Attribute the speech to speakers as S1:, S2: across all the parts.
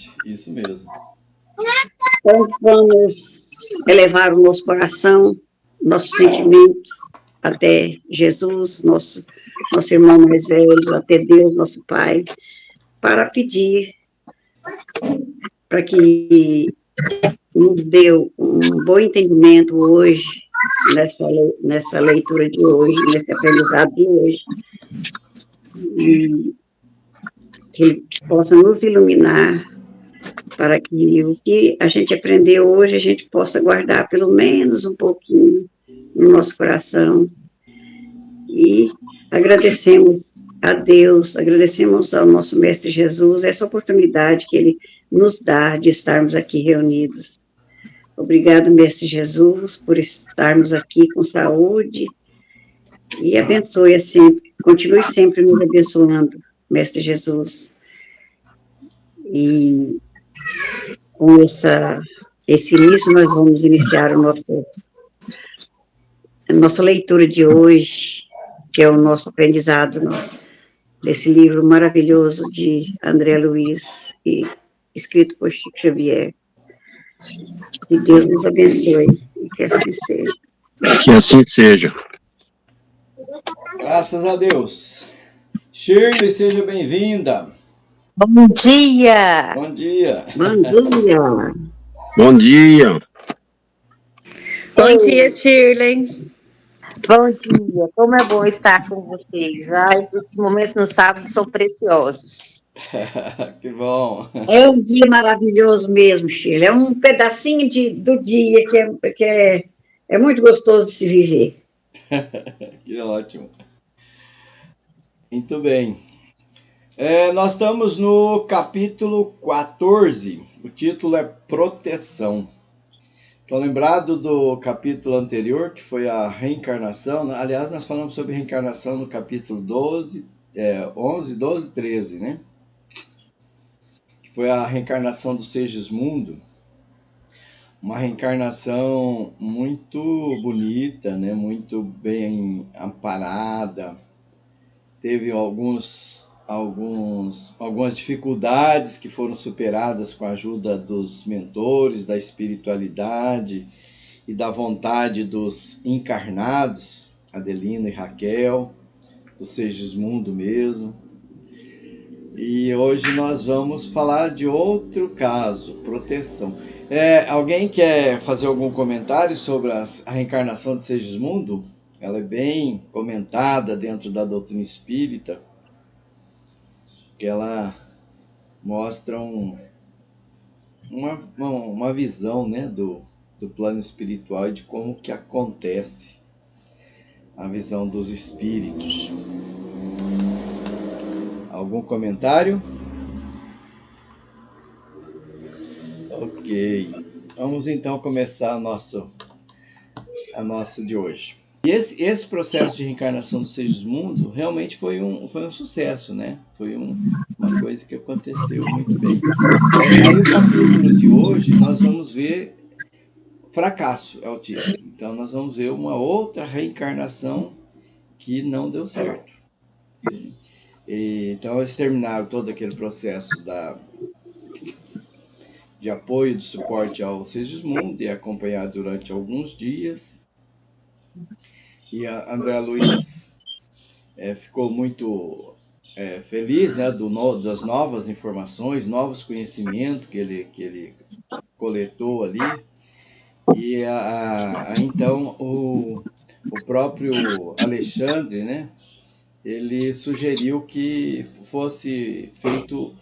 S1: Exatamente, isso mesmo.
S2: Então, vamos elevar o nosso coração, nossos sentimentos até Jesus, nosso irmão mais velho, até Deus, nosso Pai, para pedir para que nos dê um bom entendimento hoje, nessa leitura de hoje, nesse aprendizado de hoje, e que Ele possa nos iluminar para que o que a gente aprendeu hoje a gente possa guardar pelo menos um pouquinho no nosso coração. E agradecemos a Deus, agradecemos ao nosso Mestre Jesus essa oportunidade que Ele nos dá de estarmos aqui reunidos. Obrigado, Mestre Jesus, por estarmos aqui com saúde e abençoe sempre, continue sempre nos abençoando, Mestre Jesus. E com esse início, nós vamos iniciar a nossa leitura de hoje, que é o nosso aprendizado desse livro maravilhoso de André Luiz, escrito por Chico Xavier. Que Deus nos abençoe e que assim seja.
S3: Que assim seja.
S1: Graças a Deus. Shirley, seja bem-vinda.
S4: Bom dia!
S1: Bom dia.
S2: Bom dia!
S3: Bom dia!
S4: Bom dia, Shirley. Bom dia, como é bom estar com vocês. Esses momentos no sábado são preciosos.
S1: Que bom.
S2: É um dia maravilhoso mesmo, Sheila. É um pedacinho do dia que é muito gostoso de se viver.
S1: Que ótimo. Muito bem. Nós estamos no capítulo 14. O título é Proteção. Estou lembrado do capítulo anterior, que foi a reencarnação. Aliás, nós falamos sobre reencarnação no capítulo 11, 12, 13, né? Que foi a reencarnação do Segismundo. Uma reencarnação muito bonita, né? Muito bem amparada. Teve algumas dificuldades que foram superadas com a ajuda dos mentores, da espiritualidade e da vontade dos encarnados, Adelino e Raquel, do Segismundo mesmo. E hoje nós vamos falar de outro caso, proteção. Alguém quer fazer algum comentário sobre a reencarnação de Segismundo? Ela é bem comentada dentro da doutrina espírita, que ela mostra uma visão, né, do plano espiritual e de como que acontece a visão dos espíritos. Algum comentário? Ok. Vamos então começar a nossa de hoje. E esse processo de reencarnação do Segismundo realmente foi um sucesso, né? Foi uma coisa que aconteceu muito bem. Aí o capítulo de hoje nós vamos ver fracasso, é o título. Então nós vamos ver uma outra reencarnação que não deu certo. Então eles terminaram todo aquele processo de apoio, de suporte ao Segismundo e acompanhar durante alguns dias. E a André Luiz ficou muito feliz, né, das novas informações, novos conhecimentos que ele coletou ali. E então o próprio Alexandre, né, ele sugeriu que fosse feito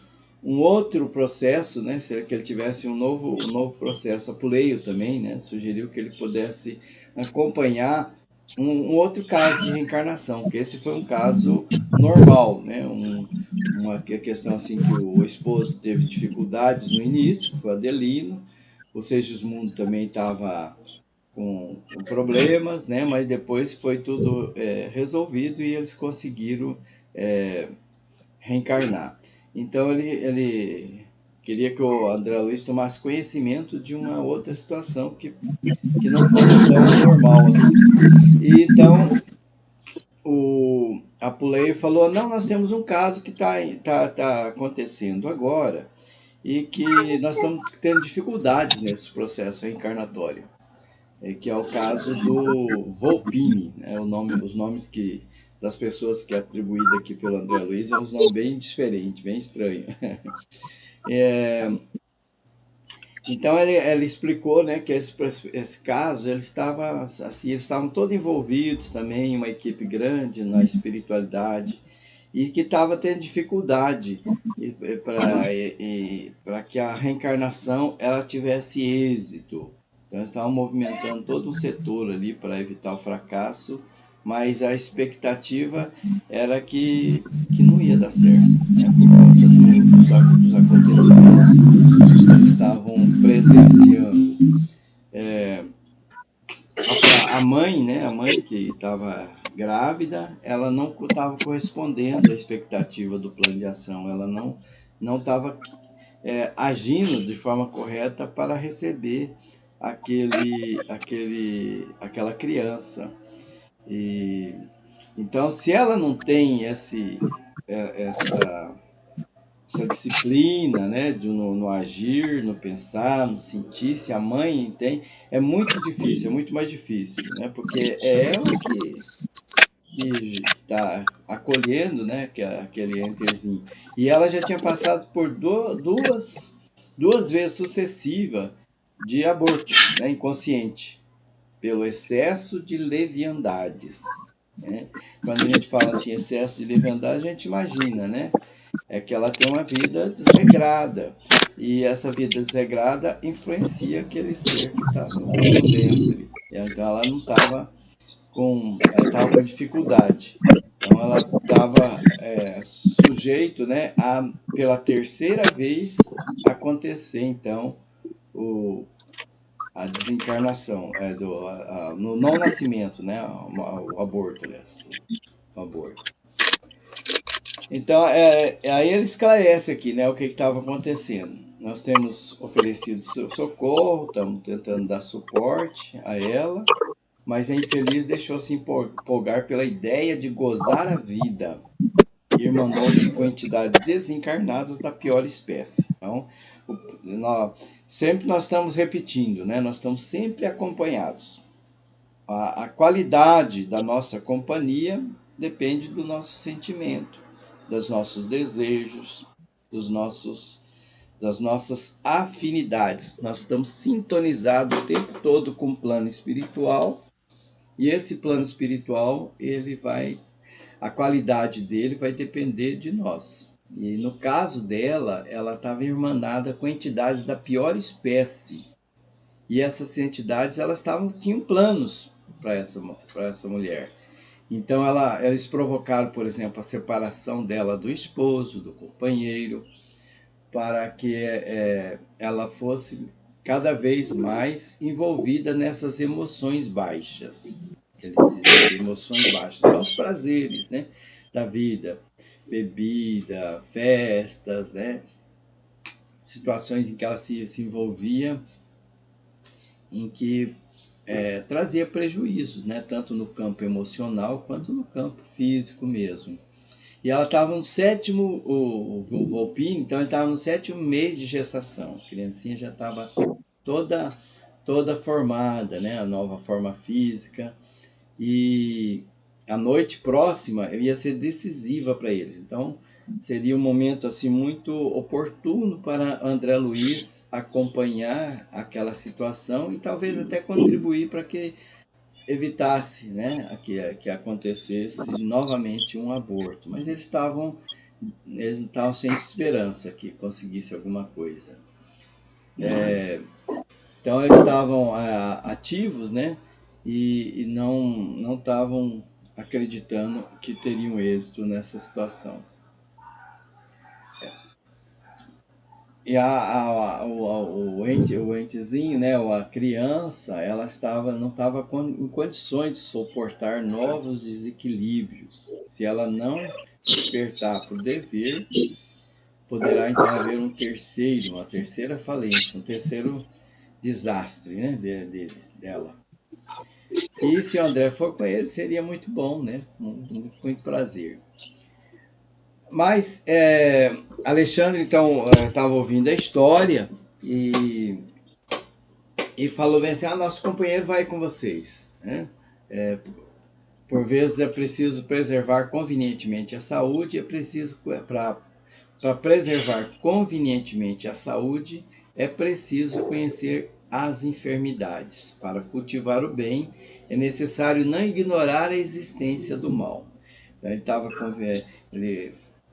S1: um outro processo, né, que ele tivesse um novo processo. Apuleio também, né, sugeriu que ele pudesse acompanhar um outro caso de reencarnação, que esse foi um caso normal, né, uma questão assim que o esposo teve dificuldades no início, foi Adelino, o Segismundo também estava com problemas, né, mas depois foi tudo resolvido e eles conseguiram reencarnar. Então ele queria que o André Luiz tomasse conhecimento de uma outra situação que não fosse tão normal assim. E então o Apuleio falou: não, nós temos um caso que está acontecendo agora, e que nós estamos tendo dificuldades nesse processo reencarnatório, que é o caso do Volpini, né? Os nomes das pessoas que é atribuído aqui pelo André Luiz é uns nomes bem diferentes, bem estranhos. Então ele explicou, né, que esse caso eles estavam todos envolvidos também em uma equipe grande na espiritualidade e que estava tendo dificuldade para que a reencarnação ela tivesse êxito. Então eles estavam movimentando todo um setor ali para evitar o fracasso, mas a expectativa era que não ia dar certo, né, por conta dos acontecimentos que eles estavam presenciando. A mãe, né, a mãe que estava grávida, ela não estava correspondendo à expectativa do plano de ação, ela não estava agindo de forma correta para receber aquela criança. E então, se ela não tem essa disciplina, né, no agir, no pensar, no sentir, se a mãe tem, é muito difícil, é muito mais difícil, né, porque é ela que está acolhendo, né, aquele enterzinho. E ela já tinha passado por duas vezes sucessiva de aborto, né, inconsciente, pelo excesso de leviandades, né? Quando a gente fala assim, excesso de leviandade, a gente imagina, né? É que ela tem uma vida desregrada. E essa vida desregrada influencia aquele ser que está no ventre. Então ela não estava ela estava com dificuldade. Então ela estava sujeito, né, pela terceira vez acontecer então a desencarnação no não nascimento, né, o aborto, aliás, o aborto. Então, aí ele esclarece aqui, né, o que estava acontecendo. Nós temos oferecido socorro, estamos tentando dar suporte a ela, mas a infeliz deixou-se empolgar pela ideia de gozar a vida e irmanou-se com entidades desencarnadas da pior espécie. Então, sempre nós estamos repetindo, né? Nós estamos sempre acompanhados. A qualidade da nossa companhia depende do nosso sentimento, dos nossos desejos, das nossas afinidades. Nós estamos sintonizados o tempo todo com o plano espiritual, e esse plano espiritual, a qualidade dele vai depender de nós. E no caso dela, ela estava irmanada com entidades da pior espécie. E essas entidades, tinham planos para essa mulher. Então eles provocaram, por exemplo, a separação dela do esposo, do companheiro, para que ela fosse cada vez mais envolvida nessas emoções baixas. Ele diz aqui, emoções baixas. Então, os prazeres, né, da vida, bebida, festas, né, situações em que ela se envolvia, em que trazia prejuízos, né, tanto no campo emocional quanto no campo físico mesmo. E ela estava no sétimo, o Volpini, então ele estava no 7º mês de gestação. A criancinha já estava toda formada, né, a nova forma física. E a noite próxima ia ser decisiva para eles. Então seria um momento assim muito oportuno para André Luiz acompanhar aquela situação e talvez até contribuir para que evitasse, né, que acontecesse novamente um aborto. Mas eles estavam sem esperança que conseguisse alguma coisa. Então eles estavam ativos, né, e não estavam acreditando que teriam êxito nessa situação. E o entezinho, né, a criança, ela não estava em condições de suportar novos desequilíbrios. Se ela não despertar para o dever, poderá então haver uma terceira falência, um terceiro desastre, né, dela. E se o André for com ele, seria muito bom, né? Muito prazer. Mas Alexandre, então, estava ouvindo a história e falou bem assim, nosso companheiro vai com vocês, né? Por vezes é preciso preservar convenientemente a saúde, é preciso, para preservar convenientemente a saúde, é preciso conhecer as enfermidades. Para cultivar o bem, é necessário não ignorar a existência do mal. Ele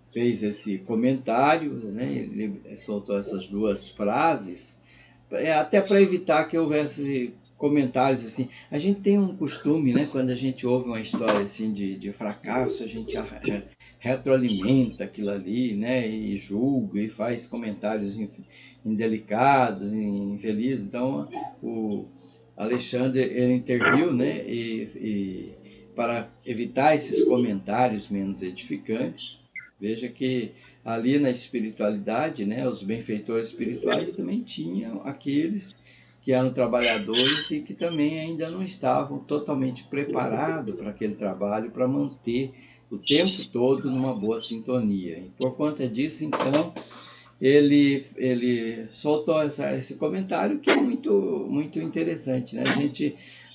S1: fez esse comentário, né? Ele soltou essas duas frases, até para evitar que houvesse comentários assim. A gente tem um costume, né, quando a gente ouve uma história assim de fracasso, a gente retroalimenta aquilo ali, né, e julga e faz comentários indelicados, infelizes. Então, o Alexandre, ele interviu, né, e para evitar esses comentários menos edificantes. Veja que ali na espiritualidade, né, os benfeitores espirituais também tinham aqueles que eram trabalhadores e que também ainda não estavam totalmente preparados para aquele trabalho, para manter o tempo todo numa boa sintonia. E por conta disso, então, ele soltou esse comentário que é muito interessante, né?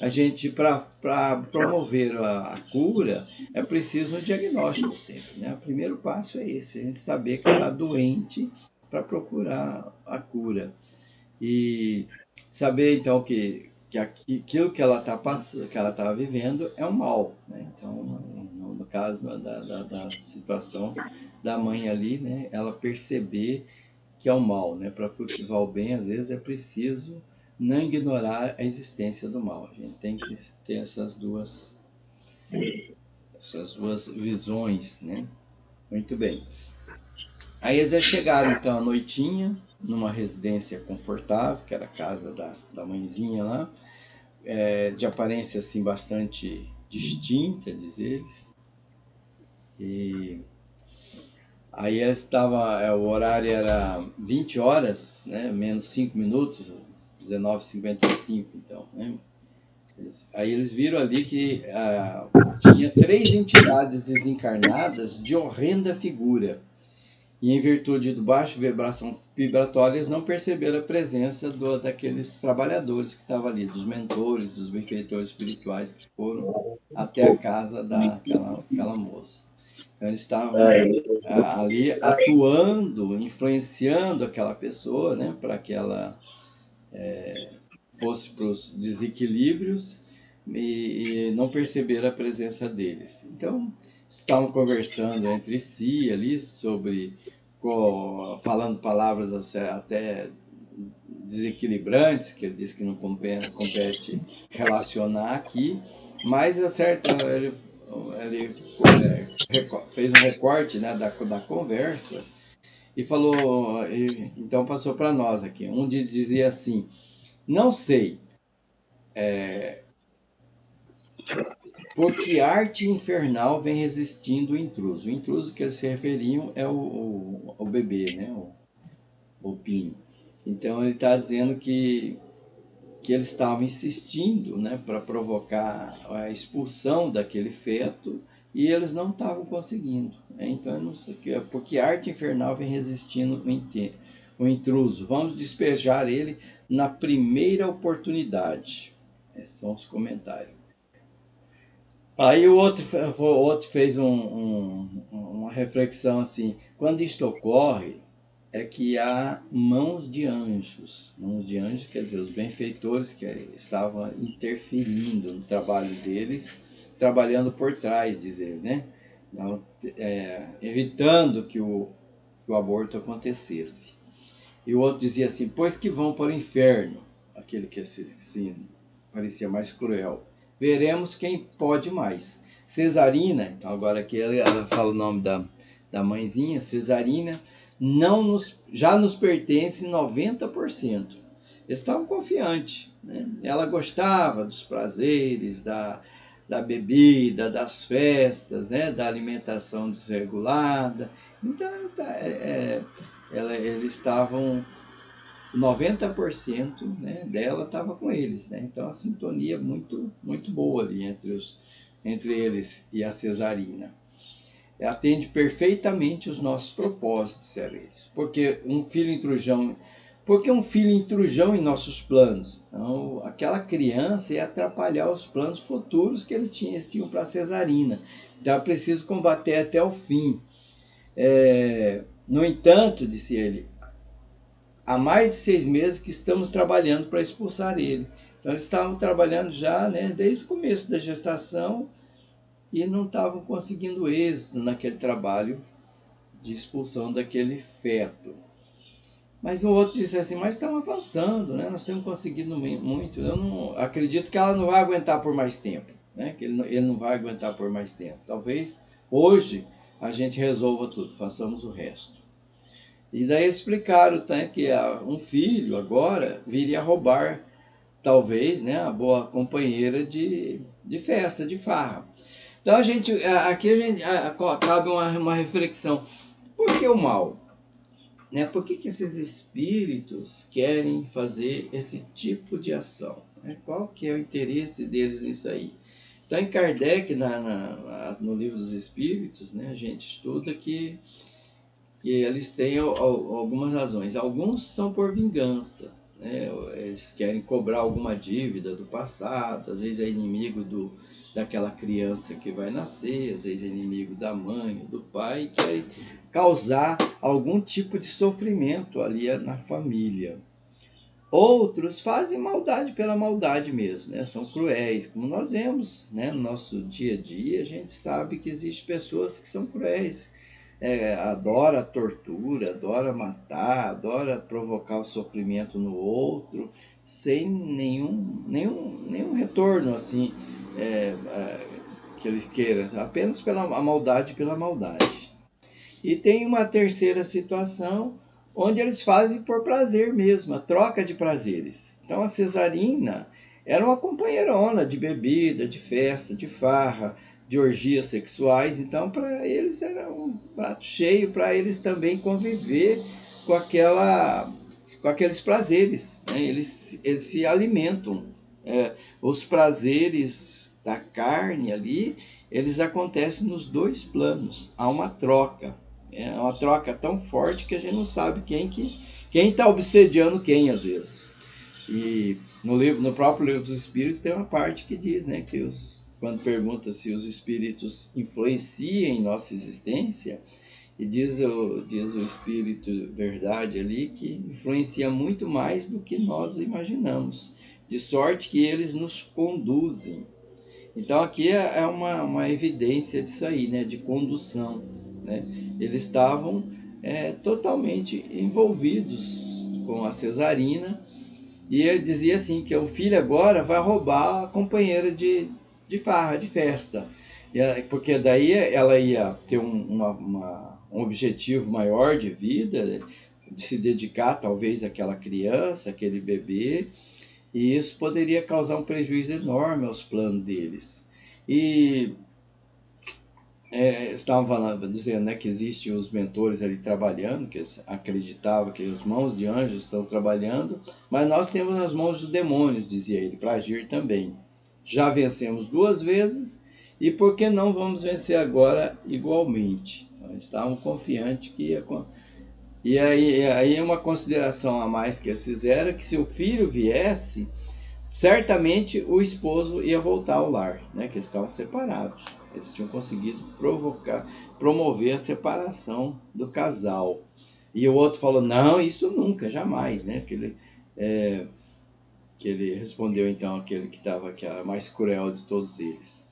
S1: A gente para promover a cura, é preciso um diagnóstico sempre, né? O primeiro passo é esse, a gente saber que está doente para procurar a cura. E saber, então, que aquilo que ela está passando, que ela está vivendo é um mal, né? Então, no caso da situação da mãe ali, né? Ela perceber que é o mal, né? Para cultivar o bem, às vezes é preciso não ignorar a existência do mal. A gente tem que ter essas duas visões, né? Muito bem. Aí eles já chegaram então à noitinha, numa residência confortável, que era a casa da mãezinha lá, de aparência assim bastante distinta, diz eles. E aí o horário era 20 horas, né, menos 5 minutos, 19h55, então, né? Aí eles viram ali que tinha 3 entidades desencarnadas de horrenda figura. E em virtude do baixo vibração vibratória, eles não perceberam a presença daqueles trabalhadores que estavam ali, dos mentores, dos benfeitores espirituais que foram até a casa daquela moça. Então eles estavam ali atuando, influenciando aquela pessoa, né, para que ela fosse para os desequilíbrios e não perceberam a presença deles. Então estavam conversando entre si ali falando palavras até desequilibrantes, que ele disse que não compete relacionar aqui, mas ele fez um recorte, né, da conversa e falou, então passou para nós aqui. Um dizia assim, não sei, por que arte infernal vem resistindo o intruso. O intruso que eles se referiam é o bebê, né, o Pini. Então ele está dizendo que eles estavam insistindo, né, para provocar a expulsão daquele feto e eles não estavam conseguindo, né? Então eu não sei porque a arte infernal vem resistindo o intruso. Vamos despejar ele na primeira oportunidade. Esses são os comentários. Aí o outro fez uma reflexão assim: quando isto ocorre, é que há mãos de anjos. Mãos de anjos quer dizer os benfeitores que estavam interferindo no trabalho deles, trabalhando por trás, diz ele, né? Então, evitando que o aborto acontecesse. E o outro dizia assim: pois que vão para o inferno, aquele que assim, parecia mais cruel. Veremos quem pode mais. Cesarina, então agora aqui ela fala o nome da mãezinha, Cesarina, já nos pertence 90%. Eles estavam confiantes, né? Ela gostava dos prazeres, da bebida, das festas, né? Da alimentação desregulada. Então, eles estavam 90%, né, dela estava com eles, né? Então a sintonia muito boa ali entre eles e a Cesarina. atende perfeitamente os nossos propósitos, disseram eles. Porque um filho intrujão em nossos planos. Então, aquela criança ia atrapalhar os planos futuros que eles tinham para a Cesarina. Então, é preciso combater até o fim. No entanto, disse ele, há mais de 6 meses que estamos trabalhando para expulsar ele. Então, eles estavam trabalhando já, né, desde o começo da gestação e não estavam conseguindo êxito naquele trabalho de expulsão daquele feto. Mas o outro disse assim, mas estamos avançando, né? Nós temos conseguido muito. Eu não acredito que ela não vai aguentar por mais tempo, né? Que ele não vai aguentar por mais tempo. Talvez hoje a gente resolva tudo, façamos o resto. E daí explicaram, né, que um filho agora viria roubar, talvez, né, a boa companheira de festa, de farra. Então aqui cabe uma reflexão. Por que o mal? Né? Por que esses espíritos querem fazer esse tipo de ação? Né? Qual que é o interesse deles nisso aí? Então, em Kardec, no Livro dos Espíritos, né, a gente estuda que eles têm algumas razões. Alguns são por vingança. Né? Eles querem cobrar alguma dívida do passado, às vezes é inimigo daquela criança que vai nascer, às vezes é inimigo da mãe, do pai, e querem causar algum tipo de sofrimento ali na família. Outros fazem maldade pela maldade mesmo, né? São cruéis, como nós vemos, né? No nosso dia a dia, a gente sabe que existem pessoas que são cruéis, adora a tortura, adora matar, adora provocar o sofrimento no outro, sem nenhum retorno assim, que ele queira, apenas pela maldade pela maldade. E tem uma terceira situação, onde eles fazem por prazer mesmo, a troca de prazeres. Então a Cesarina era uma companheirona de bebida, de festa, de farra, de orgias sexuais. Então para eles era um prato cheio, para eles também conviver com aqueles prazeres. Né? Eles se alimentam. Os prazeres da carne ali, eles acontecem nos dois planos. Há uma troca. É uma troca tão forte que a gente não sabe quem está obsediando quem, às vezes. E no próprio Livro dos Espíritos tem uma parte que diz, né, que quando pergunta se os espíritos influenciam em nossa existência, e diz o Espírito Verdade ali que influencia muito mais do que nós imaginamos, de sorte que eles nos conduzem. Então aqui é uma evidência disso aí, né, de condução. Né? Eles estavam totalmente envolvidos com a Cesarina, e ele dizia assim, que o filho agora vai roubar a companheira de farra, de festa, porque daí ela ia ter um objetivo maior de vida, de se dedicar talvez àquela criança, àquele bebê, e isso poderia causar um prejuízo enorme aos planos deles. E estavam dizendo, né, que existem os mentores ali trabalhando, que eles acreditavam que as mãos de anjos estão trabalhando, mas nós temos as mãos dos demônios, dizia ele, para agir também. Já vencemos 2 vezes, e por que não vamos vencer agora igualmente? Então, estavam confiantes que ia... E aí uma consideração a mais que eles fizeram, que se o filho viesse, certamente o esposo ia voltar ao lar, né? Que eles estavam separados. Eles tinham conseguido promover a separação do casal. E o outro falou, não, isso nunca, jamais, né? Que ele respondeu então aquele que era mais cruel de todos eles.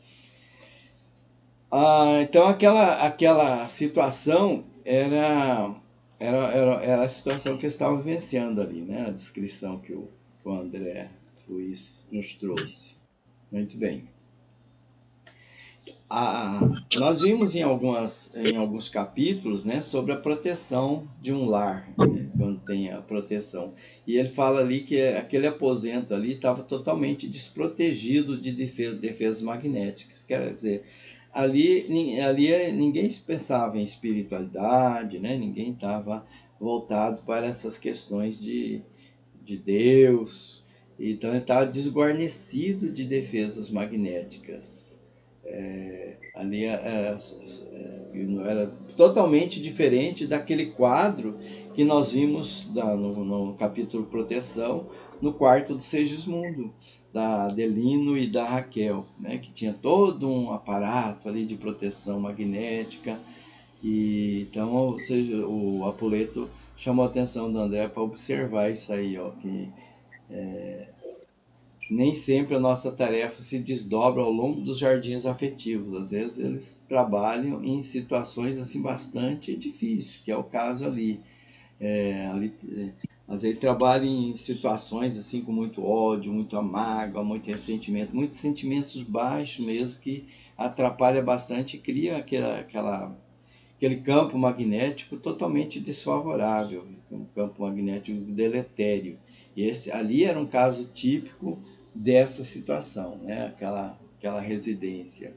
S1: Então aquela situação era a situação que eles estavam vivenciando ali, né? A descrição que o André Luiz nos trouxe. Muito bem. Nós vimos em alguns capítulos, né, sobre a proteção de um lar, né, quando tem a proteção. E ele fala ali que aquele aposento ali estava totalmente desprotegido de defesas magnéticas. Quer dizer, ali ninguém pensava em espiritualidade, né, ninguém estava voltado para essas questões de Deus. Então ele estava desguarnecido de defesas magnéticas. Ali era totalmente diferente daquele quadro que nós vimos no capítulo Proteção, no quarto do Segismundo, da Adelino e da Raquel, né, que tinha todo um aparato ali de proteção magnética. E então, ou seja, o Apuleto chamou a atenção do André para observar isso aí, ó, que nem sempre a nossa tarefa se desdobra ao longo dos jardins afetivos. Às vezes eles trabalham em situações assim bastante difíceis, que é o caso ali. Às vezes trabalham em situações assim com muito ódio, muita mágoa, muito ressentimento, muitos sentimentos baixos mesmo, que atrapalha bastante e cria aquele campo magnético totalmente desfavorável, um campo magnético deletério. E esse ali era um caso típico dessa situação, né? Aquela residência.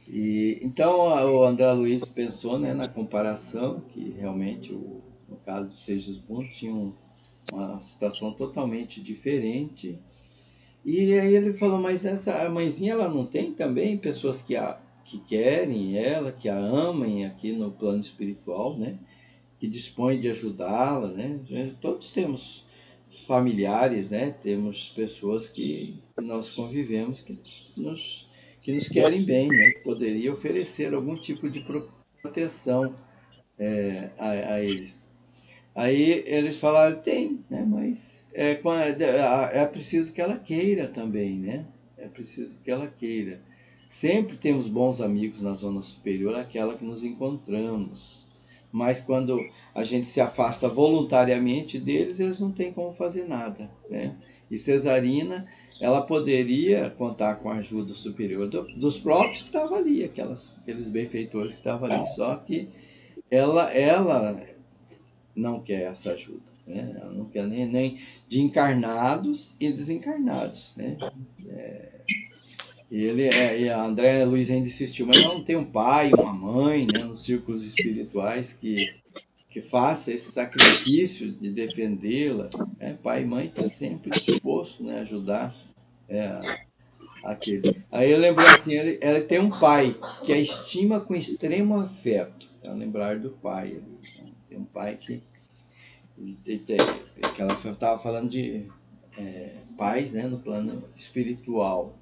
S1: E então o André Luiz pensou, né, na comparação, que realmente no caso de Segismundo tinha uma situação totalmente diferente. E aí ele falou, mas a mãezinha, ela não tem também pessoas que querem ela, que a amem aqui no plano espiritual, né? Que dispõem de ajudá-la, né? Todos temos familiares, né? Temos pessoas que nós convivemos que nos querem bem, né? Que poderia oferecer algum tipo de proteção a eles. Aí eles falaram, tem, né? Mas é preciso que ela queira também, né? É preciso que ela queira. Sempre temos bons amigos na zona superior, aquela que nos encontramos. Mas quando a gente se afasta voluntariamente deles, eles não têm como fazer nada, né? E Cesarina, ela poderia contar com a ajuda superior dos próprios que estavam ali, aqueles benfeitores que estavam ali, só que ela não quer essa ajuda, né? Ela não quer nem de encarnados e desencarnados, né? E a André Luiz ainda insistiu, mas ela não tem um pai, uma mãe, né, nos círculos espirituais que faça esse sacrifício de defendê-la, né? Pai e mãe estão sempre dispostos, né, a ajudar aquele. Aí eu lembrei assim, ela tem um pai que a estima com extremo afeto. Então, lembrar do pai ali, né? Tem um pai que ela estava falando de pais, né, no plano espiritual.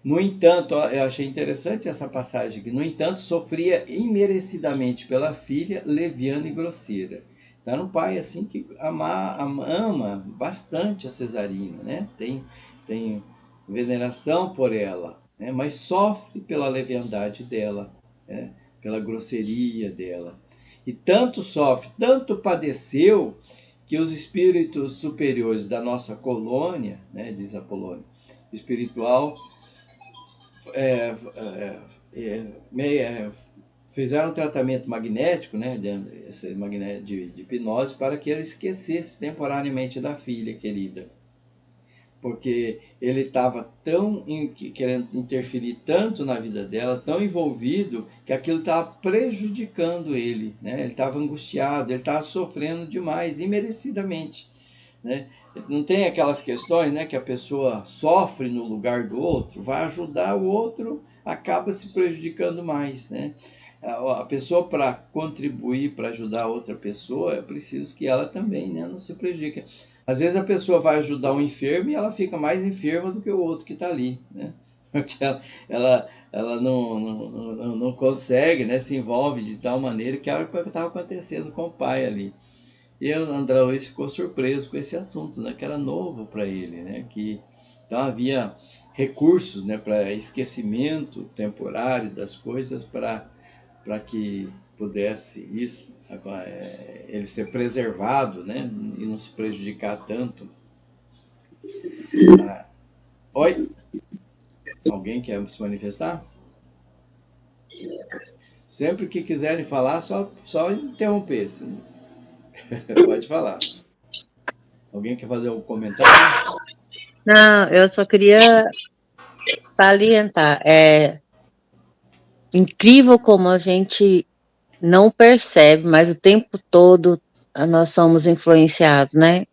S1: No entanto, eu achei interessante essa passagem aqui. No entanto, sofria imerecidamente pela filha, leviana e grosseira. Então, era um pai assim que ama bastante a Cesarina, né? Tem veneração por ela, né? Mas sofre pela leviandade dela, né? Pela grosseria dela. E tanto sofre, tanto padeceu, que os espíritos superiores da nossa colônia, né, diz Apolônio, espiritual, fizeram um tratamento magnético, né, de hipnose, para que ele esquecesse temporariamente da filha querida. Porque ele estava querendo interferir tanto na vida dela, tão envolvido, que aquilo estava prejudicando ele, né? Ele estava angustiado, ele estava sofrendo demais, imerecidamente, né? Não tem aquelas questões, né, que a pessoa sofre no lugar do outro, vai ajudar o outro, acaba se prejudicando mais, né? A pessoa, para contribuir, para ajudar outra pessoa, é preciso que ela também, né, não se prejudique. Às vezes a pessoa vai ajudar um enfermo e ela fica mais enferma do que o outro que está ali, né? Porque ela não consegue, né, se envolve de tal maneira que era o que estava acontecendo com o pai ali. E o André Luiz ficou surpreso com esse assunto, né, que era novo para ele, né, que então havia recursos, né, para esquecimento temporário das coisas, para que pudesse isso, ele ser preservado, né, e não se prejudicar tanto. Oi? Alguém quer se manifestar? Sempre que quiserem falar, só interromper. Pode falar. Alguém quer fazer um comentário?
S4: Não, eu só queria salientar. É incrível como a gente não percebe, mas o tempo todo nós somos influenciados, né?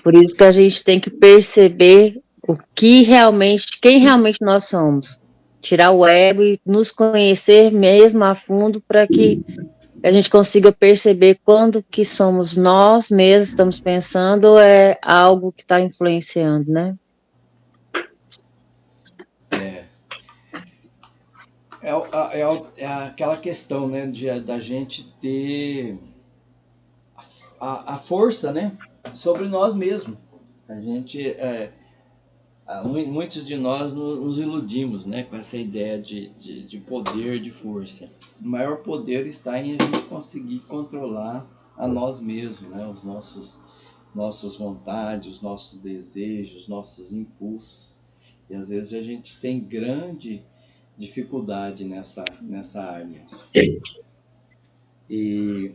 S4: Por isso que a gente tem que perceber quem realmente nós somos. tirar o ego e nos conhecer mesmo a fundo para que a gente consiga perceber quando que somos nós mesmos estamos pensando ou é algo que está influenciando, né?
S1: É aquela questão, né, da gente ter a força, né, sobre nós mesmos. A gente, muitos de nós nos iludimos, né, com essa ideia de poder, de força. O maior poder está em a gente conseguir controlar a nós mesmos, né, os nossas vontades, os nossos desejos, os nossos impulsos. E às vezes a gente tem grande dificuldade nessa área. E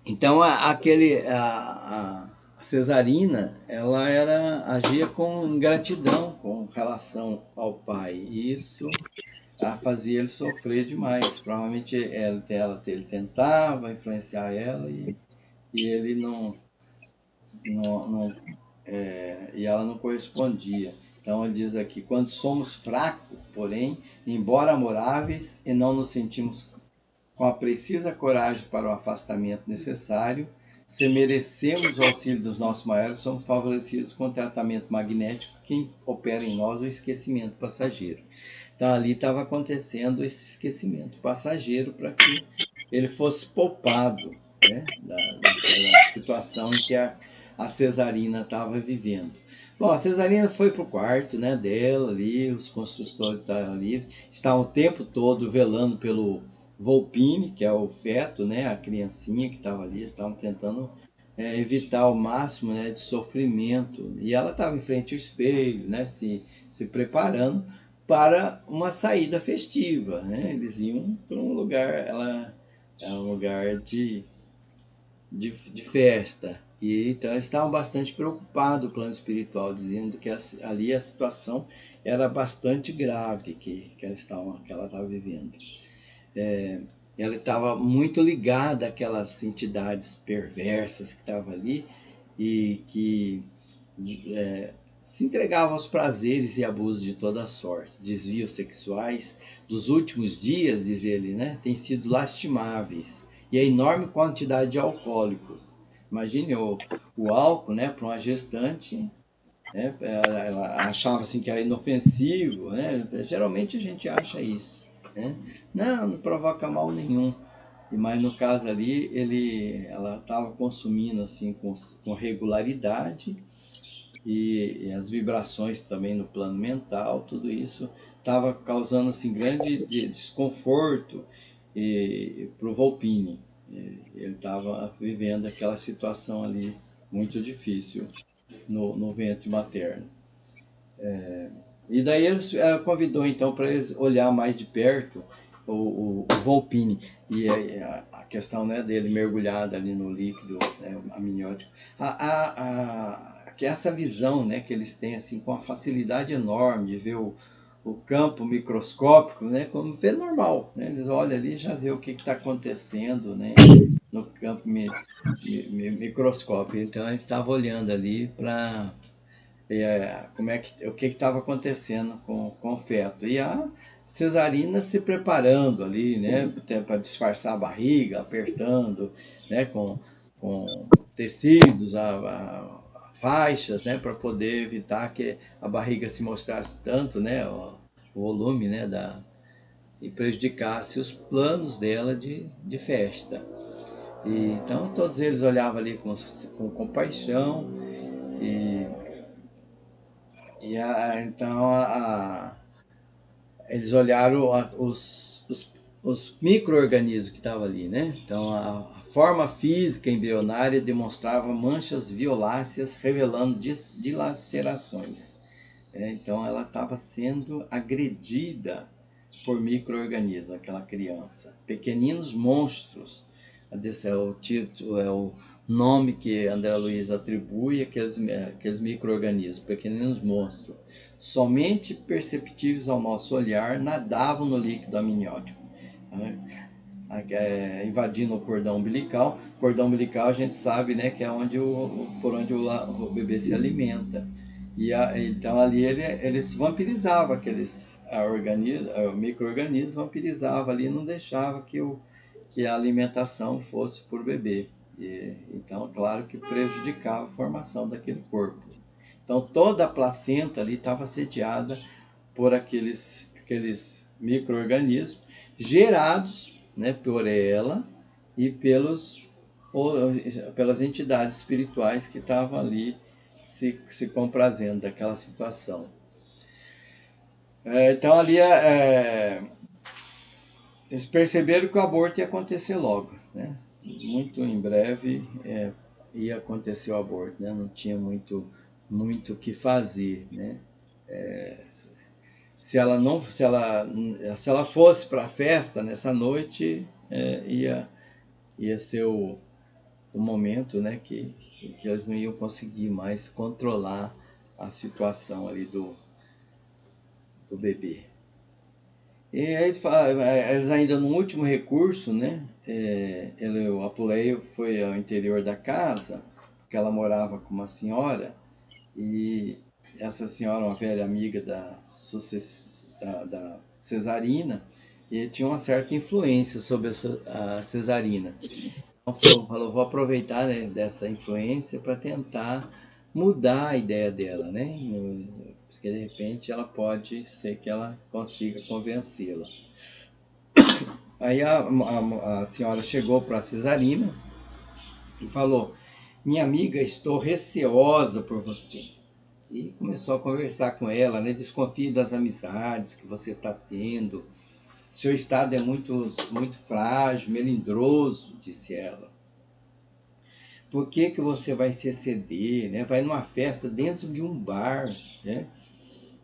S1: então a Cesarina, ela agia com ingratidão com relação ao pai, e isso fazia ele sofrer demais. Provavelmente ele tentava influenciar ela e ele não e ela não correspondia. Então ele diz aqui: quando somos fracos, porém, embora amoráveis e não nos sentimos com a precisa coragem para o afastamento necessário, se merecemos o auxílio dos nossos maiores, somos favorecidos com o tratamento magnético que opera em nós o esquecimento passageiro. Então ali estava acontecendo esse esquecimento passageiro para que ele fosse poupado, né, daquela situação em que a Cesarina estava vivendo. Bom, a Cesarina foi para o quarto, né, dela ali, os construtores estavam ali, estavam o tempo todo velando pelo Volpini, que é o feto, né, a criancinha que estava ali, estavam tentando evitar ao máximo, né, de sofrimento. E ela estava em frente ao espelho, né, se preparando para uma saída festiva, né? Eles iam para um lugar, ela é um lugar de festa. E então eles estavam bastante preocupados, o plano espiritual, dizendo que ali a situação era bastante grave que ela estava vivendo. Ela estava muito ligada àquelas entidades perversas que estavam ali e que se entregavam aos prazeres e abusos de toda sorte. Desvios sexuais dos últimos dias, diz ele, né, têm sido lastimáveis. E a enorme quantidade de alcoólicos. Imagine o álcool, né, para uma gestante, né, ela achava assim que era inofensivo, né? Geralmente a gente acha isso, né? Não provoca mal nenhum. Mas no caso ali, ela estava consumindo assim com regularidade e as vibrações também no plano mental, tudo isso estava causando assim grande desconforto para o Volpini. Ele estava vivendo aquela situação ali muito difícil no ventre materno. E daí eles convidou então para eles olhar mais de perto o Volpini e a questão, né, dele mergulhado ali no líquido, né, amniótico. Que essa visão, né, que eles têm assim com a facilidade enorme de ver o campo microscópico, né, como vê normal, né? Eles olham ali e já vê o que está acontecendo, né, no campo microscópico. Então a gente estava olhando ali para o que estava acontecendo com o feto. E a Cesarina se preparando ali, né, para disfarçar a barriga, apertando, né, com tecidos, faixas, né, para poder evitar que a barriga se mostrasse tanto, né, o volume, né, e prejudicasse os planos dela de festa. E então todos eles olhavam ali com compaixão então eles olharam os micro-organismos que estavam ali, né? Então a forma física embrionária demonstrava manchas violáceas revelando dilacerações. Então ela estava sendo agredida por micro-organismos, aquela criança. Pequeninos monstros. Esse é o título, é o nome que André Luiz atribui àqueles micro-organismos, pequeninos monstros. Somente perceptíveis ao nosso olhar, nadavam no líquido amniótico, invadindo o cordão umbilical. Cordão umbilical a gente sabe, né, que é por onde o bebê se alimenta. Então ali eles vampirizava o micro-organismo vampirizava ali, não deixava que a alimentação fosse por bebê. Então, claro que prejudicava a formação daquele corpo. Então, toda a placenta ali estava sediada por aqueles micro-organismos gerados, né, por ela e pelas entidades espirituais que estavam ali se comprazendo daquela situação. Então ali eles perceberam que o aborto ia acontecer logo, né? Muito em breve ia acontecer o aborto, né? Não tinha muito o que fazer, né? Se ela fosse para a festa nessa noite, ia ser o momento, né, que eles não iam conseguir mais controlar a situação ali do bebê. E aí eles ainda no último recurso, né, o Apuleio foi ao interior da casa, porque ela morava com uma senhora, e essa senhora, uma velha amiga da Cesarina, e tinha uma certa influência sobre a Cesarina. Então falou, vou aproveitar, né, dessa influência para tentar mudar a ideia dela, né? Porque de repente ela pode ser que ela consiga convencê-la. Aí a senhora chegou para a Cesarina e falou: minha amiga, estou receosa por você. E começou a conversar com ela, né? Desconfie das amizades que você está tendo. Seu estado é muito, muito frágil, melindroso, disse ela. Por que você vai se exceder, né? Vai numa festa dentro de um bar, né?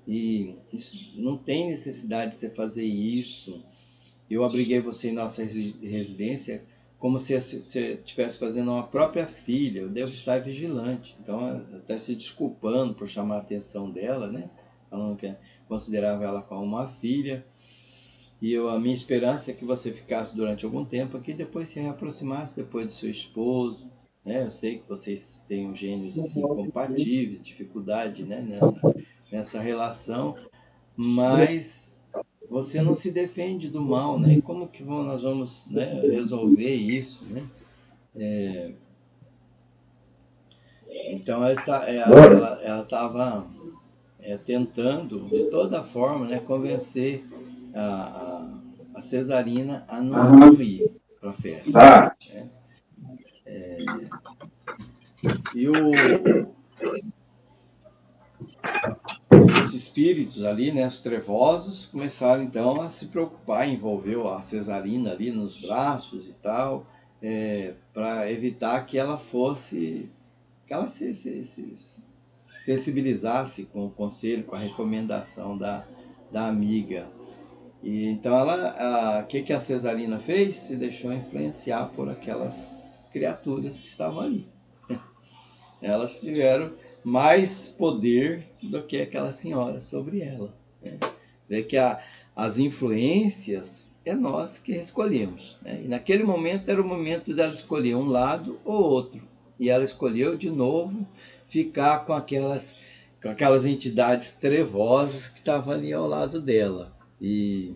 S1: E isso, não tem necessidade de você fazer isso. Eu abriguei você em nossa residência como se você estivesse fazendo uma própria filha. Eu devo estar vigilante. Então, até se desculpando por chamar a atenção dela, né? Falando que considerava ela como uma filha. E a minha esperança é que você ficasse durante algum tempo aqui e depois se reaproximasse depois do seu esposo. Né? Eu sei que vocês têm gênios assim compatíveis, dificuldade, né, nessa relação, mas você não se defende do mal, né? E como que nós vamos, né, resolver isso, né? Então ela estava tentando de toda forma, né, convencer a Cesarina a não ir para a festa. Né? E os espíritos ali, né, os trevosos, começaram então a se preocupar, envolveu a Cesarina ali nos braços e tal, para evitar que ela se sensibilizasse com o conselho, com a recomendação da amiga. E então o que a Cesarina fez? Se deixou influenciar por aquelas criaturas que estavam ali. Elas tiveram mais poder do que aquela senhora sobre ela. Né? Vê que as influências é nós que escolhemos. Né? E naquele momento era o momento dela escolher um lado ou outro. E ela escolheu de novo ficar com aquelas entidades trevosas que estavam ali ao lado dela. E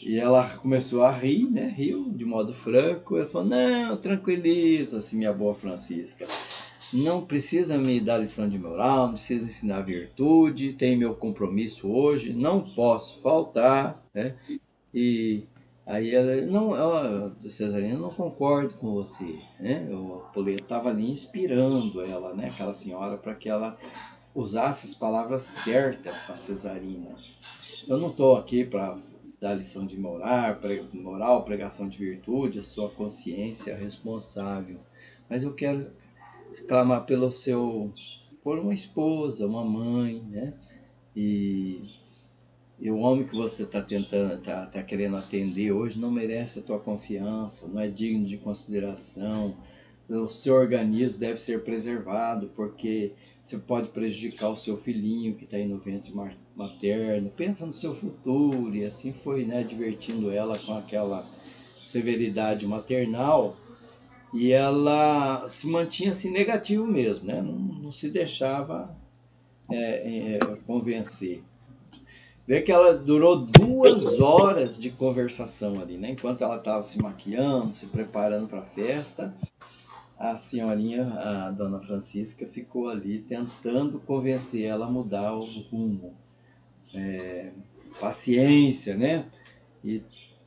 S1: ela começou a rir, né? Riu de modo franco. Ela falou: não, tranquiliza-se, minha boa Francisca. Não precisa me dar lição de moral, não precisa ensinar virtude, tem meu compromisso hoje, não posso faltar, né? E aí ela, não, Cesarina, eu não concordo com você, né? O Apuleio estava ali inspirando ela, né? Aquela senhora, para que ela usasse as palavras certas para Cesarina. Eu não estou aqui para dar lição de moral, pregação de virtude, a sua consciência responsável, mas eu quero clamar por uma esposa, uma mãe, né? E o homem que você está querendo atender hoje não merece a tua confiança, não é digno de consideração. O seu organismo deve ser preservado, porque você pode prejudicar o seu filhinho que está aí no ventre materno. Pensa no seu futuro. E assim foi, né, advertindo ela com aquela severidade maternal. E ela se mantinha assim negativo mesmo, né? Não se deixava convencer. Vê que ela durou 2 horas de conversação ali, né? Enquanto ela estava se maquiando, se preparando para a festa, a senhorinha, a dona Francisca, ficou ali tentando convencer ela a mudar o rumo. Paciência, né? E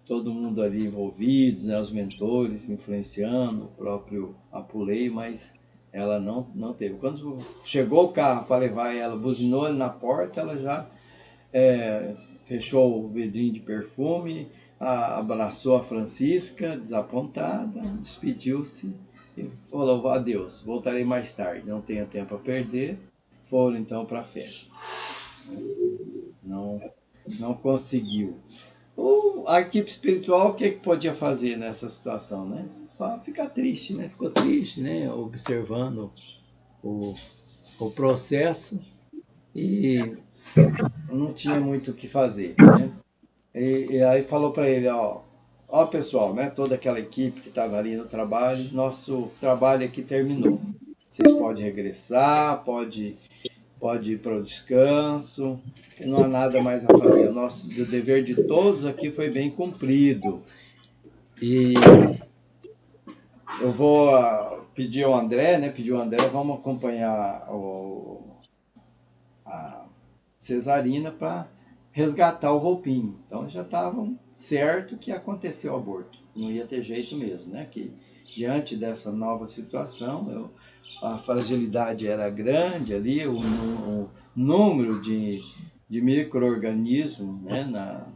S1: todo mundo ali envolvido, né? Os mentores influenciando, o próprio Apulei, mas ela não teve. Quando chegou o carro para levar ela, buzinou ali na porta, ela já fechou o vidrinho de perfume, abraçou a Francisca, desapontada, despediu-se e falou: adeus, voltarei mais tarde, não tenho tempo a perder. Foram então para a festa. Não conseguiu. A equipe espiritual, o que podia fazer nessa situação, né? Só ficar triste, né? Ficou triste, né? Observando o, o processo e não tinha muito o que fazer, né? E aí falou para ele, ó pessoal, né? Toda aquela equipe que estava ali no trabalho, nosso trabalho aqui terminou. Vocês podem regressar, pode ir para o descanso, que não há nada mais a fazer. O dever de todos aqui foi bem cumprido. E eu vou pedir ao André, né? Pedir ao André, vamos acompanhar a Cesarina para resgatar o Volpini. Então já estavam certo que aconteceu o aborto. Não ia ter jeito mesmo, né? Que diante dessa nova situação, a fragilidade era grande ali, o número de micro-organismos, né,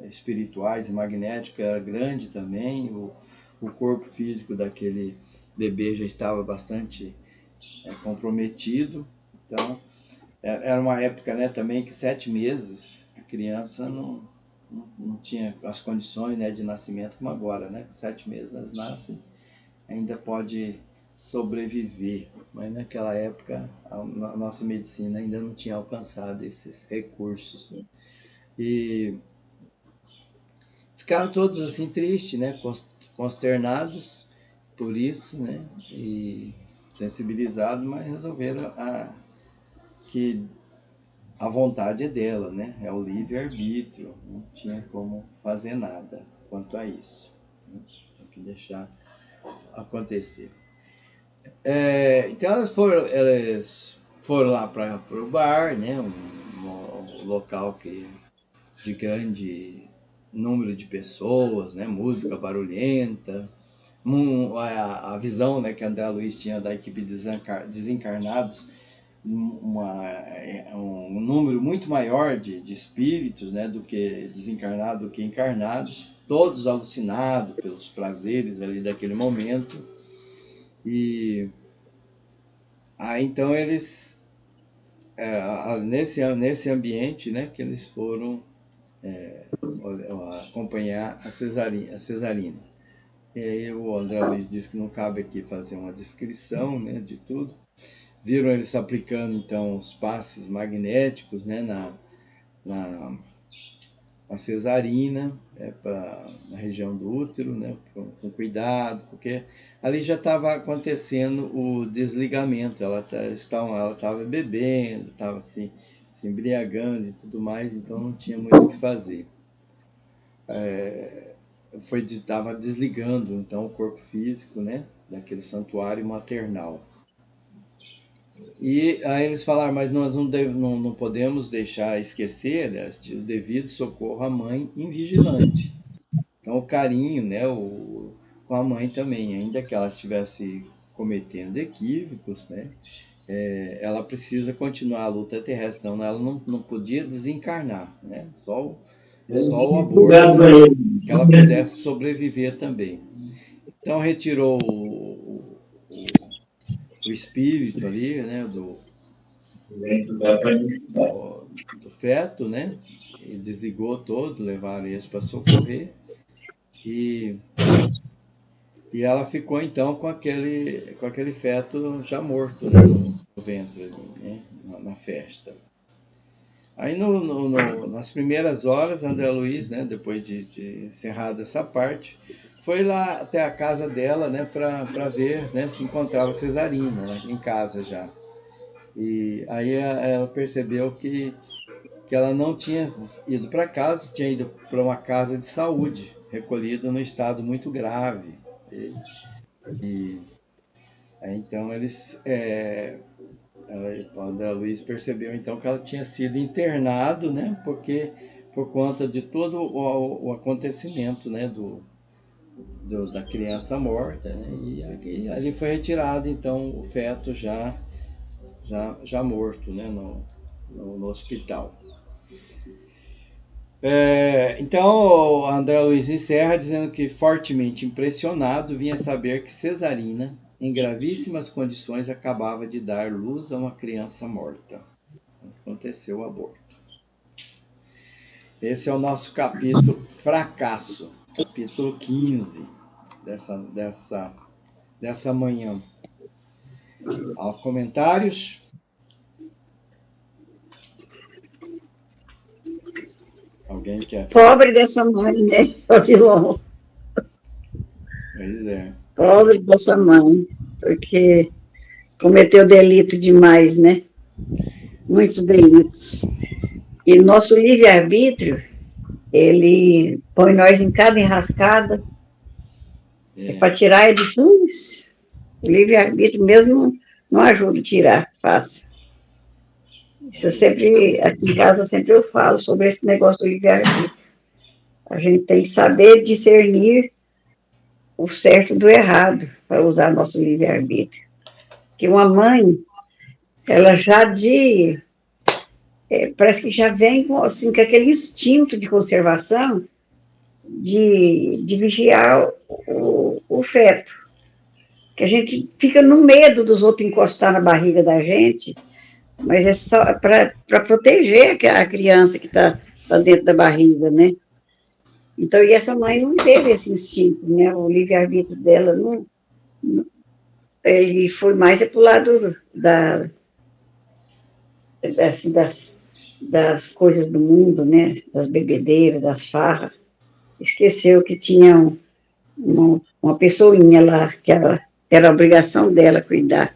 S1: espirituais e magnéticos era grande também, o corpo físico daquele bebê já estava bastante comprometido. Então, era uma época, né, também que 7 meses a criança não tinha as condições, né, de nascimento como agora, né? 7 meses elas nascem, ainda pode sobreviver, mas naquela época a nossa medicina ainda não tinha alcançado esses recursos. E ficaram todos assim tristes, né, consternados por isso, né, e sensibilizados, mas resolveram que a vontade é dela, né, é o livre-arbítrio, não tinha como fazer nada quanto a isso, né? Tem que deixar acontecer. Então elas foram lá para o bar, né, um local de grande número de pessoas, né, música barulhenta, a visão, né, que André Luiz tinha da equipe desencarnados, um número muito maior de espíritos, né, do que desencarnados, do que encarnados, todos alucinados pelos prazeres ali daquele momento. E aí então eles, nesse ambiente, né, que eles foram acompanhar a Cesarina. E aí o André Luiz disse que não cabe aqui fazer uma descrição, né, de tudo. Viram eles aplicando então os passes magnéticos, né, na Cesarina, na região do útero, né, com cuidado, porque ali já estava acontecendo o desligamento, ela estava bebendo, estava se embriagando e tudo mais, então não tinha muito o que fazer. Estava desligando então o corpo físico, né, daquele santuário maternal. E aí eles falaram, mas nós não podemos deixar esquecer, né, o devido socorro à mãe invigilante. Então o carinho, né, com a mãe também, ainda que ela estivesse cometendo equívocos, né, ela precisa continuar a luta terrestre, então ela não podia desencarnar, né, só o aborto, mas que ela pudesse sobreviver também. Então retirou o espírito ali, né, do feto, né, e desligou todo, levaram eles para socorrer, e ela ficou então com aquele feto já morto, né, no ventre ali, né, na festa. Aí nas primeiras horas, André Luiz, né, depois de encerrada essa parte, foi lá até a casa dela, né, para ver, né, se encontrava Cesarina, né, em casa já. E aí ela percebeu que ela não tinha ido para casa, tinha ido para uma casa de saúde, recolhido no estado muito grave. Aí, então a André Luiz percebeu então que ela tinha sido internado, né? Porque por conta de todo o acontecimento, né? Da criança morta, né? E ali foi retirado então o feto já morto, né? No hospital. Então, André Luiz encerra dizendo que, fortemente impressionado, vinha saber que Cesarina, em gravíssimas condições, acabava de dar luz a uma criança morta. Aconteceu o aborto. Esse é o nosso capítulo Fracasso, capítulo 15 dessa manhã. Há comentários? Alguém quer falar?
S2: Pobre dessa mãe, né, Odilon?
S1: Pois é.
S2: Pobre dessa mãe, porque cometeu delito demais, né? Muitos delitos. E nosso livre-arbítrio, ele põe nós em cada enrascada, para tirar é difícil. O livre-arbítrio mesmo não ajuda a tirar fácil. Isso aqui em casa sempre eu falo sobre esse negócio do livre-arbítrio. A gente tem que saber discernir o certo do errado para usar nosso livre-arbítrio. Porque uma mãe, ela parece que já vem assim, com aquele instinto de conservação de vigiar o feto. Que a gente fica no medo dos outros encostar na barriga da gente, mas é só para proteger a criança que está dentro da barriga, né? Então, e essa mãe não teve esse instinto, né? O livre-arbítrio dela ele foi mais para o lado assim, das coisas do mundo, né? Das bebedeiras, das farras. Esqueceu que tinha uma pessoinha lá, que era a obrigação dela cuidar.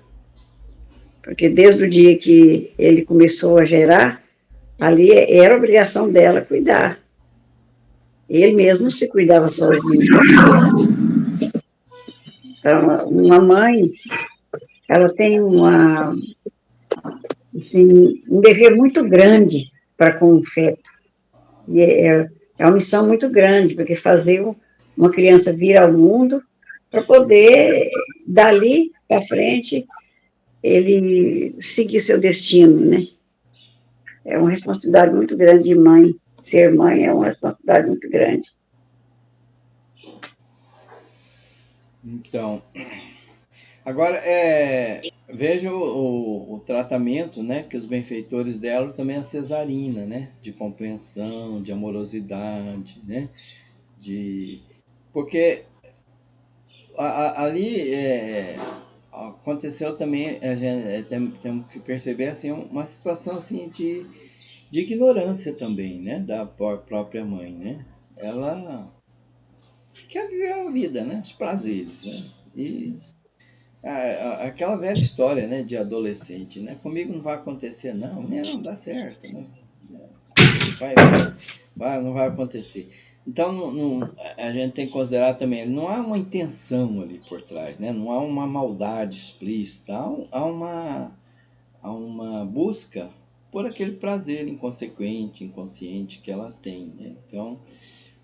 S2: Porque desde o dia que ele começou a gerar, ali era obrigação dela cuidar. Ele mesmo se cuidava sozinho. Então, uma mãe, ela tem um dever muito grande para com o feto. E é uma missão muito grande, porque fazer uma criança vir ao mundo para poder, dali para frente, ele seguir seu destino, né? É uma responsabilidade muito grande de mãe. Ser mãe é uma responsabilidade muito grande.
S1: Então, agora, veja o tratamento, né, que os benfeitores deram também a cesarina, né, de compreensão, de amorosidade, né, porque ali aconteceu também, temos que perceber assim uma situação assim de ignorância também, né, da própria mãe, né, ela quer viver a vida, né, os prazeres, né, e aquela velha história, né, de adolescente, né? Comigo não vai acontecer, não, né? Não dá certo, né? Não vai acontecer. Então, a gente tem que considerar também, não há uma intenção ali por trás, né? Não há uma maldade explícita, há uma busca por aquele prazer inconsequente, inconsciente que ela tem, né? Então,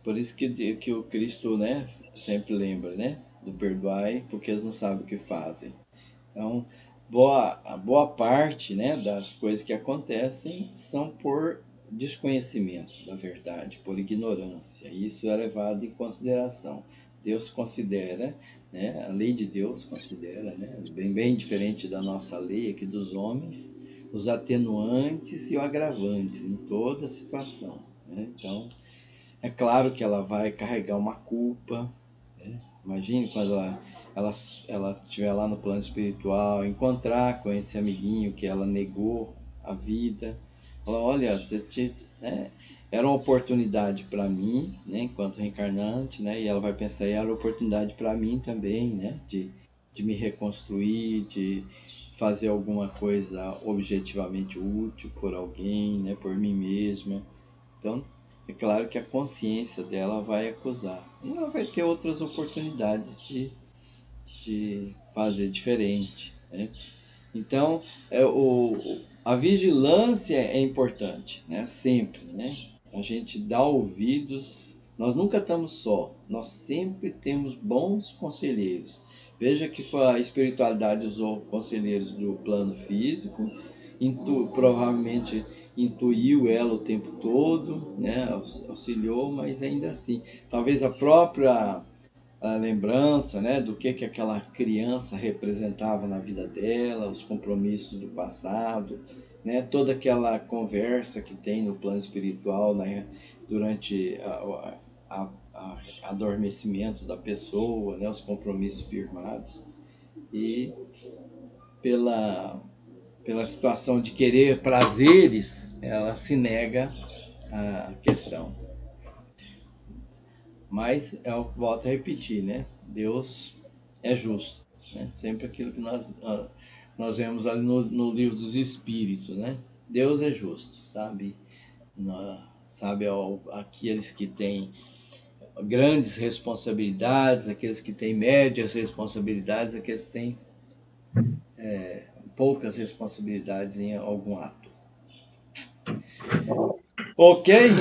S1: por isso que o Cristo, né, sempre lembra, né, do perdoai, porque eles não sabem o que fazem. Então, a boa parte, né, das coisas que acontecem são por desconhecimento da verdade, por ignorância. E isso é levado em consideração. Deus considera, né, a lei de Deus considera, né, bem diferente da nossa lei aqui dos homens, os atenuantes e os agravantes em toda situação, né? Então, é claro que ela vai carregar uma culpa, né? Imagine quando ela estiver lá no plano espiritual, encontrar com esse amiguinho que ela negou a vida. Ela, olha, né, era uma oportunidade para mim, né, enquanto reencarnante, né, e ela vai pensar, era uma oportunidade para mim também, né, de me reconstruir, de fazer alguma coisa objetivamente útil por alguém, né, por mim mesma. Então, é claro que a consciência dela vai acusar. E ela vai ter outras oportunidades de fazer diferente, né? Então, a vigilância é importante, né? Sempre, né? A gente dá ouvidos, nós nunca estamos só, nós sempre temos bons conselheiros. Veja que a espiritualidade usou conselheiros do plano físico, provavelmente intuiu ela o tempo todo, né? Auxiliou, mas ainda assim, talvez a própria a lembrança, né, do que aquela criança representava na vida dela, os compromissos do passado, né, toda aquela conversa que tem no plano espiritual, né, durante adormecimento da pessoa, né, os compromissos firmados, e pela situação de querer prazeres, ela se nega à questão. Mas eu volto a repetir, né? Deus é justo, né? Sempre aquilo que nós vemos ali no livro dos Espíritos, né? Deus é justo, sabe? Sabe aqueles que têm grandes responsabilidades, aqueles que têm médias responsabilidades, aqueles que têm poucas responsabilidades em algum ato. Ok?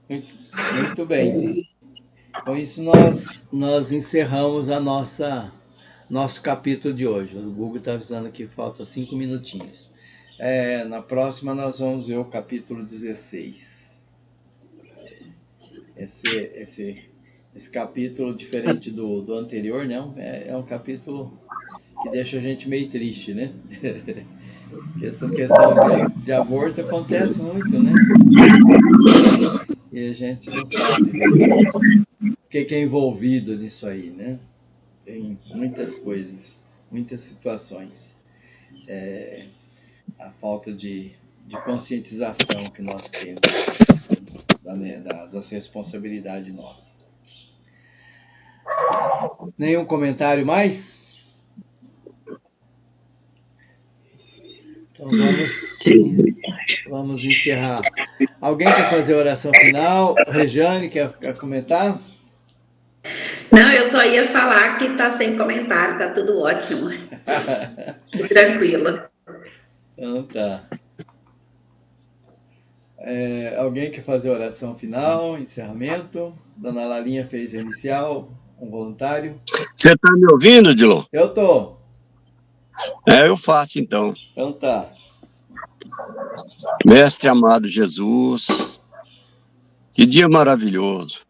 S1: Muito bem. Com isso nós encerramos nosso capítulo de hoje. O Google está avisando que falta 5 minutinhos. Na próxima nós vamos ver o capítulo 16. Esse capítulo, diferente do anterior, né? É um capítulo que deixa a gente meio triste, né? Essa questão de aborto acontece muito, né? E a gente não sabe o que é envolvido nisso aí, né? Tem muitas coisas, muitas situações. A falta de conscientização que nós temos das responsabilidades nossas. Nenhum comentário mais? Então vamos encerrar. Alguém quer fazer a oração final? Regiane, quer comentar?
S5: Não, eu só ia falar que tá sem comentário, tá tudo ótimo. Tranquilo.
S1: Então tá. Alguém quer fazer a oração final, encerramento? Dona Lalinha fez a inicial, um voluntário.
S3: Você está me ouvindo, Dilon?
S1: Eu tô.
S3: Eu faço então.
S1: Então tá.
S3: Mestre amado Jesus, que dia maravilhoso.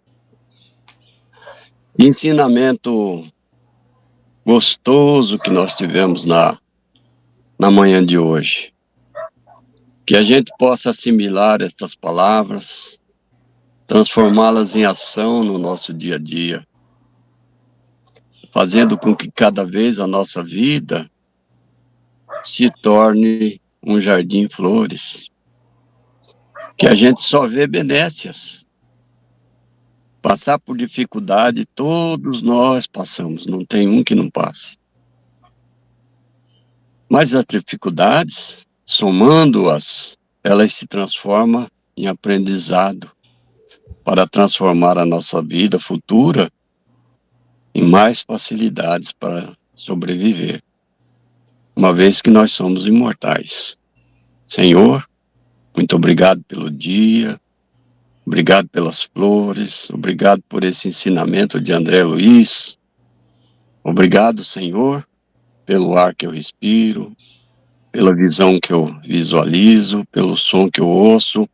S3: Que ensinamento gostoso que nós tivemos na manhã de hoje. Que a gente possa assimilar estas palavras, transformá-las em ação no nosso dia a dia, fazendo com que cada vez a nossa vida se torne um jardim de flores, que a gente só vê benécias. Passar por dificuldade, todos nós passamos, não tem um que não passe. Mas as dificuldades, somando-as, elas se transformam em aprendizado para transformar a nossa vida futura em mais facilidades para sobreviver, uma vez que nós somos imortais. Senhor, muito obrigado pelo dia, obrigado pelas flores, obrigado por esse ensinamento de André Luiz. Obrigado, Senhor, pelo ar que eu respiro, pela visão que eu visualizo, pelo som que eu ouço,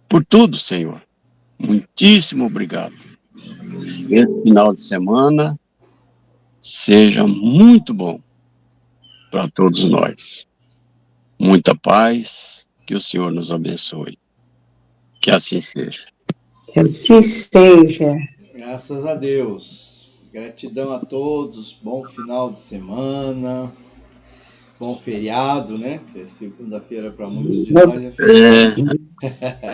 S3: por tudo, Senhor. Muitíssimo obrigado. Esse final de semana seja muito bom para todos nós. Muita paz, que o Senhor nos abençoe. Que assim seja.
S2: Que assim seja.
S1: Graças a Deus. Gratidão a todos. Bom final de semana. bom feriado, né? Que segunda-feira para muitos de nós é feriado.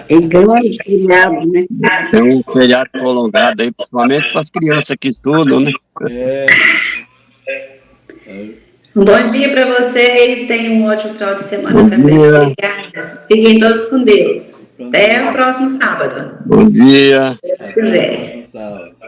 S2: É grande feriado, né?
S3: É um feriado prolongado aí, principalmente para as crianças que estudam, né?
S5: Um bom dia para vocês, tenham um ótimo final de semana
S3: Bom
S5: também.
S3: dia.
S5: Obrigada. Fiquem todos com Deus. Até o próximo sábado.
S3: Bom dia.
S5: Se quiser.
S1: Próximo sábado.